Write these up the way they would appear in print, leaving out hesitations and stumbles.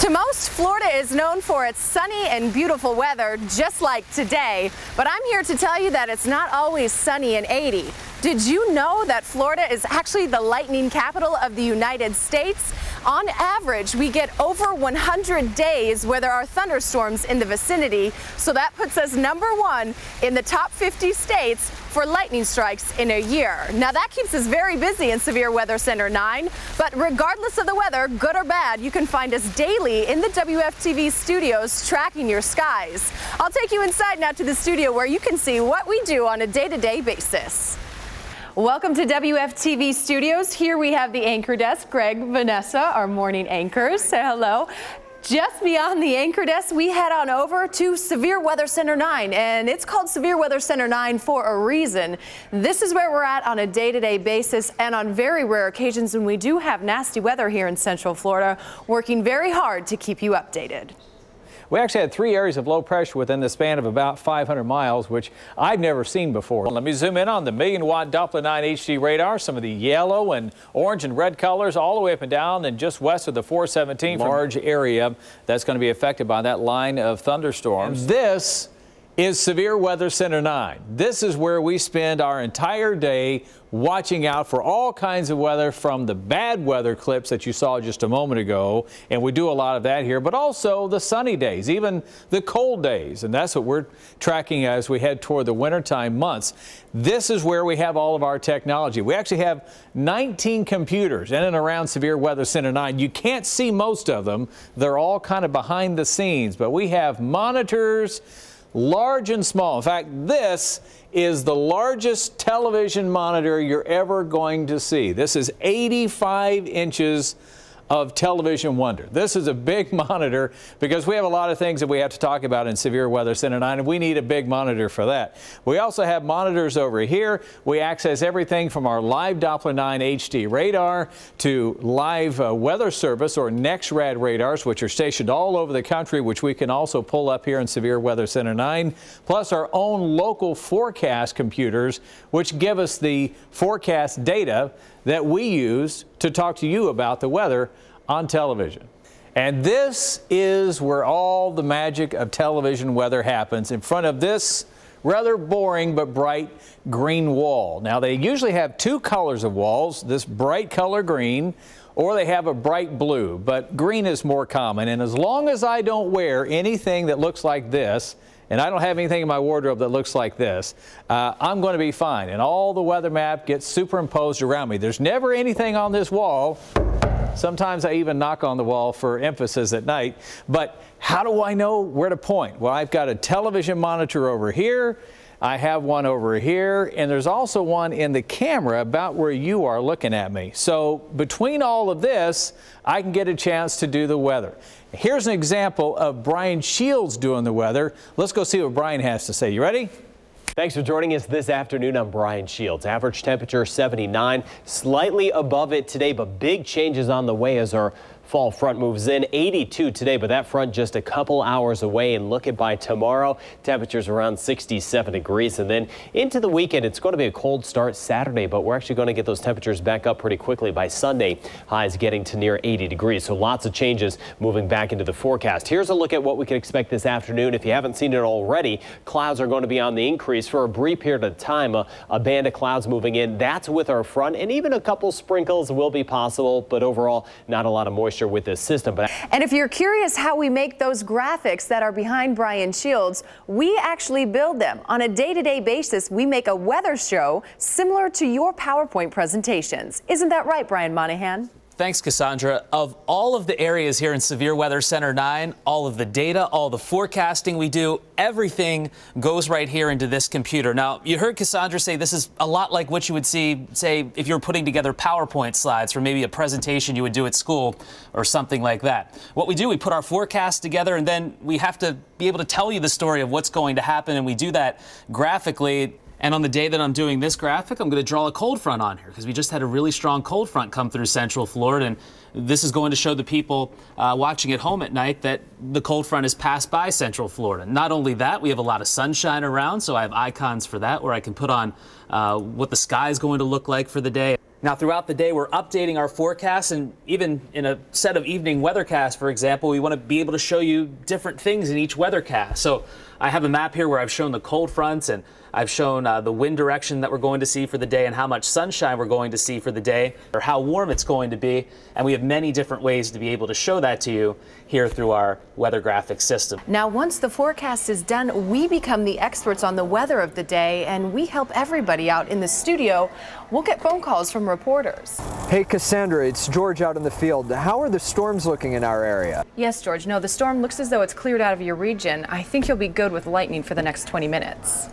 To most, Florida is known for its sunny and beautiful weather, just like today. But I'm here to tell you that it's not always sunny and 80. Did you know that Florida is actually the lightning capital of the United States? On average, we get over 100 days where there are thunderstorms in the vicinity, so that puts us #1 in the top 50 states for lightning strikes in a year. Now that keeps us very busy in Severe Weather Center 9, but regardless of the weather, good or bad, you can find us daily in the WFTV studios tracking your skies. I'll take you inside now to the studio where you can see what we do on a day-to-day basis. Welcome to WFTV Studios. Here we have the anchor desk, Greg, Vanessa, our morning anchors. Say hello. Just beyond the anchor desk, we head on over to Severe Weather Center 9, and it's called Severe Weather Center 9 for a reason. This is where we're at on a day-to-day basis, and on very rare occasions when we do have nasty weather here in Central Florida, working very hard to keep you updated. We actually had 3 areas of low pressure within the span of about 500 miles, which I've never seen before. Let me zoom in on the 1,000,000-watt Doppler 9 HD radar. Some of the yellow and orange and red colors all the way up and down and just west of the 417. Large area that's going to be affected by that line of thunderstorms. This is Severe Weather Center 9. This is where we spend our entire day watching out for all kinds of weather, from the bad weather clips that you saw just a moment ago, and we do a lot of that here, but also the sunny days, even the cold days, and that's what we're tracking as we head toward the wintertime months. This is where we have all of our technology. We actually have 19 computers in and around Severe Weather Center 9. You can't see most of them. They're all kind of behind the scenes, but we have monitors, large and small. In fact, this is the largest television monitor you're ever going to see. This is 85 inches of television wonder. This is a big monitor because we have a lot of things that we have to talk about in Severe Weather Center 9, and we need a big monitor for that. We also have monitors over here. We access everything from our live Doppler 9 HD radar to live weather service or NEXRAD radars, which are stationed all over the country, which we can also pull up here in Severe Weather Center 9, plus our own local forecast computers, which give us the forecast data that we use to talk to you about the weather on television. And this is where all the magic of television weather happens, in front of this rather boring but bright green wall. Now, they usually have two colors of walls, this bright color green, or they have a bright blue, but green is more common. And as long as I don't wear anything that looks like this, and I don't have anything in my wardrobe that looks like this, I'm going to be fine. And all the weather map gets superimposed around me. There's never anything on this wall. Sometimes I even knock on the wall for emphasis at night. But how do I know where to point? Well, I've got a television monitor over here. I have one over here, and there's also one in the camera about where you are looking at me. So between all of this, I can get a chance to do the weather. Here's an example of Brian Shields doing the weather. Let's go see what Brian has to say. You ready? Thanks for joining us this afternoon. I'm Brian Shields. Average temperature 79, slightly above it today, but big changes on the way as our fall front moves in. 82 today, but that front just a couple hours away, and look at by tomorrow, temperatures around 67 degrees, and then into the weekend. It's going to be a cold start Saturday, but we're actually going to get those temperatures back up pretty quickly by Sunday. Highs getting to near 80 degrees, so lots of changes moving back into the forecast. Here's a look at what we can expect this afternoon. If you haven't seen it already, clouds are going to be on the increase for a brief period of time. A band of clouds moving in. That's with our front, and even a couple sprinkles will be possible, but overall not a lot of moisture with this system. And if you're curious how we make those graphics that are behind Brian Shields, we actually build them. On a day-to-day basis, we make a weather show similar to your PowerPoint presentations. Isn't that right, Brian Monahan? Thanks, Cassandra. Of all of the areas here in Severe Weather Center 9, all of the data, all the forecasting we do, everything goes right here into this computer. Now, you heard Cassandra say this is a lot like what you would see, say, if you were putting together PowerPoint slides for maybe a presentation you would do at school or something like that. What we do, we put our forecast together, and then we have to be able to tell you the story of what's going to happen, and we do that graphically. And on the day that I'm doing this graphic, I'm going to draw a cold front on here because we just had a really strong cold front come through Central Florida. And this is going to show the people watching at home at night that the cold front has passed by Central Florida. Not only that, we have a lot of sunshine around, so I have icons for that where I can put on what the sky is going to look like for the day. Now, throughout the day, we're updating our forecasts, and even in a set of evening weathercasts, for example, we want to be able to show you different things in each weathercast. So I have a map here where I've shown the cold fronts, and I've shown the wind direction that we're going to see for the day and how much sunshine we're going to see for the day, or how warm it's going to be. And we have many different ways to be able to show that to you here through our weather graphic system. Now, once the forecast is done, we become the experts on the weather of the day, and we help everybody out in the studio. We'll get phone calls from reporters. Hey, Cassandra, it's George out in the field. How are the storms looking in our area? Yes, George. No, the storm looks as though it's cleared out of your region. I think you'll be good with lightning for the next 20 minutes.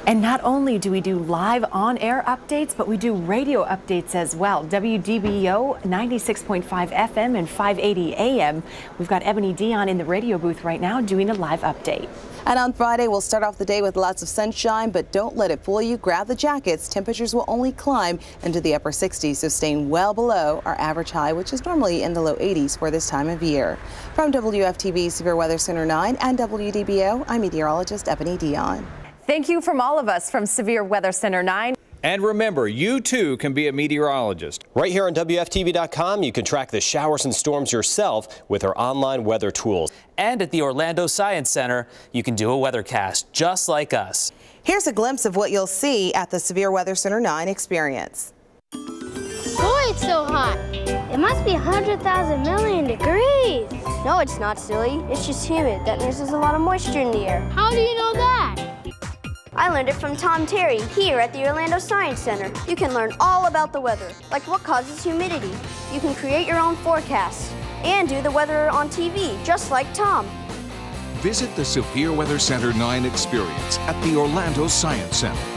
And not only do we do live on-air updates, but we do radio updates as well. WDBO 96.5 FM and 580 AM. We've got Ebony Dion in the radio booth right now doing a live update. And on Friday, we'll start off the day with lots of sunshine, but don't let it fool you. Grab the jackets. Temperatures will only climb into the upper 60s, so staying well below our average high, which is normally in the low 80s for this time of year. From WFTV Severe Weather Center 9 and WDBO, I'm meteorologist Ebony Dion. Thank you from all of us from Severe Weather Center 9. And remember, you too can be a meteorologist. Right here on WFTV.com, you can track the showers and storms yourself with our online weather tools. And at the Orlando Science Center, you can do a weathercast just like us. Here's a glimpse of what you'll see at the Severe Weather Center 9 experience. Boy, it's so hot. It must be 100,000 million degrees. No, it's not, silly. It's just humid. That means there's a lot of moisture in the air. How do you know that? I learned it from Tom Terry here at the Orlando Science Center. You can learn all about the weather, like what causes humidity. You can create your own forecasts and do the weather on TV, just like Tom. Visit the Severe Weather Center 9 experience at the Orlando Science Center.